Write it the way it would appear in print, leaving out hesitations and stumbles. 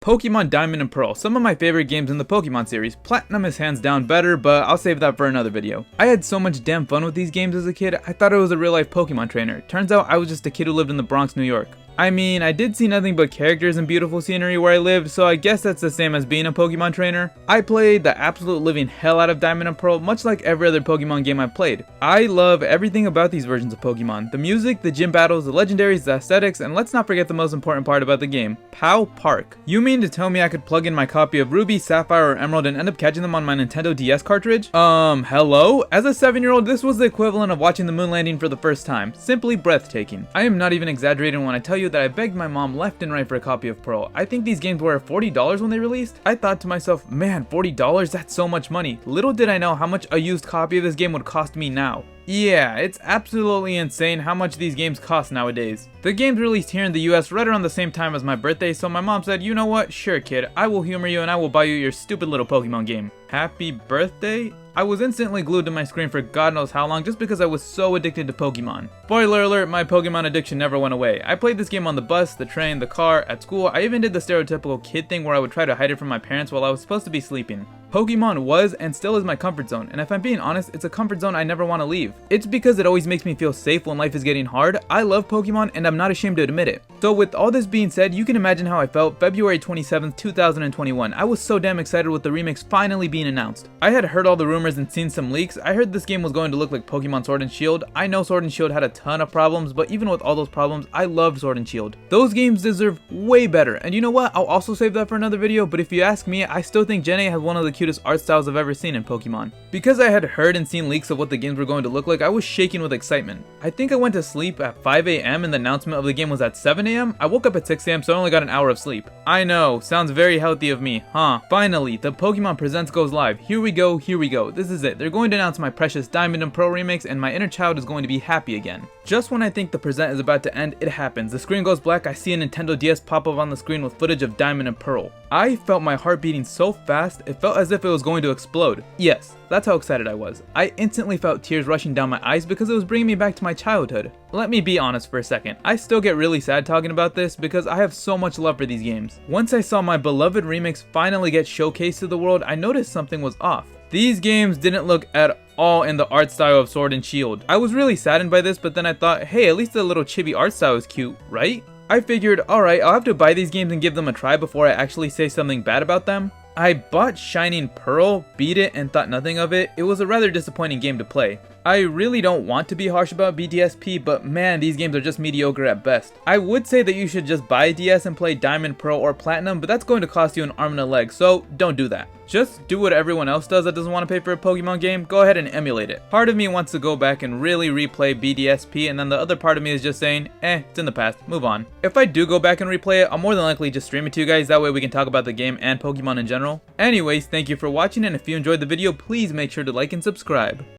Pokemon Diamond and Pearl, some of my favorite games in the Pokemon series. Platinum is hands down better, but I'll save that for another video. I had so much damn fun with these games as a kid, I thought I was a real life Pokemon trainer. Turns out I was just a kid who lived in the Bronx, New York. I mean, I did see nothing but characters and beautiful scenery where I lived, so I guess that's the same as being a Pokemon trainer. I played the absolute living hell out of Diamond and Pearl, much like every other Pokemon game I've played. I love everything about these versions of Pokemon. The music, the gym battles, the legendaries, the aesthetics, and let's not forget the most important part about the game, POW Park. You mean to tell me I could plug in my copy of Ruby, Sapphire, or Emerald and end up catching them on my Nintendo DS cartridge? Hello? As a 7-year-old, this was the equivalent of watching the moon landing for the first time. Simply breathtaking. I am not even exaggerating when I tell you that I begged my mom left and right for a copy of Pearl. I think these games were $40 when they released. I thought to myself, man, $40? That's so much money. Little did I know how much a used copy of this game would cost me now. Yeah, it's absolutely insane how much these games cost nowadays. The game's released here in the US right around the same time as my birthday, so my mom said, you know what, sure kid, I will humor you and I will buy you your stupid little Pokemon game. Happy birthday? I was instantly glued to my screen for God knows how long just because I was so addicted to Pokemon. Spoiler alert, my Pokemon addiction never went away. I played this game on the bus, the train, the car, at school. I even did the stereotypical kid thing where I would try to hide it from my parents while I was supposed to be sleeping. Pokemon was and still is my comfort zone, and if I'm being honest, it's a comfort zone I never want to leave. It's because it always makes me feel safe when life is getting hard. I love Pokemon and I'm not ashamed to admit it. So with all this being said, you can imagine how I felt February 27th, 2021. I was so damn excited with the remakes finally being announced. I had heard all the rumors and seen some leaks. I heard this game was going to look like Pokemon Sword and Shield. I know Sword and Shield had a ton of problems, but even with all those problems, I loved Sword and Shield. Those games deserve way better, and you know what? I'll also save that for another video, but if you ask me, I still think Gen A has one of the cutest art styles I've ever seen in Pokemon. Because I had heard and seen leaks of what the games were going to look like, I was shaking with excitement. I think I went to sleep at 5 AM and the announcement of the game was at 7 AM. I woke up at 6 AM, so I only got an hour of sleep. I know, sounds very healthy of me, huh? Finally, the Pokemon Presents goes live. Here we go, here we go. This is it. They're going to announce my precious Diamond and Pearl remakes, and my inner child is going to be happy again. Just when I think the present is about to end, it happens. The screen goes black, I see a Nintendo DS pop up on the screen with footage of Diamond and Pearl. I felt my heart beating so fast, it felt as if it was going to explode. Yes, that's how excited I was. I instantly felt tears rushing down my eyes because it was bringing me back to my childhood. Let me be honest for a second. I still get really sad talking about this because I have so much love for these games. Once I saw my beloved remakes finally get showcased to the world, I noticed something was off. These games didn't look at all in the art style of Sword and Shield. I was really saddened by this, but then I thought, hey, at least the little chibi art style is cute, right? I figured, alright, I'll have to buy these games and give them a try before I actually say something bad about them. I bought Shining Pearl, beat it, and thought nothing of it. It was a rather disappointing game to play. I really don't want to be harsh about BDSP, but man, these games are just mediocre at best. I would say that you should just buy a DS and play Diamond, Pearl, or Platinum, but that's going to cost you an arm and a leg, so don't do that. Just do what everyone else does that doesn't want to pay for a Pokemon game, go ahead and emulate it. Part of me wants to go back and really replay BDSP, and then the other part of me is just saying, it's in the past, move on. If I do go back and replay it, I'll more than likely just stream it to you guys, that way we can talk about the game and Pokemon in general. Anyways, thank you for watching, and if you enjoyed the video, please make sure to like and subscribe.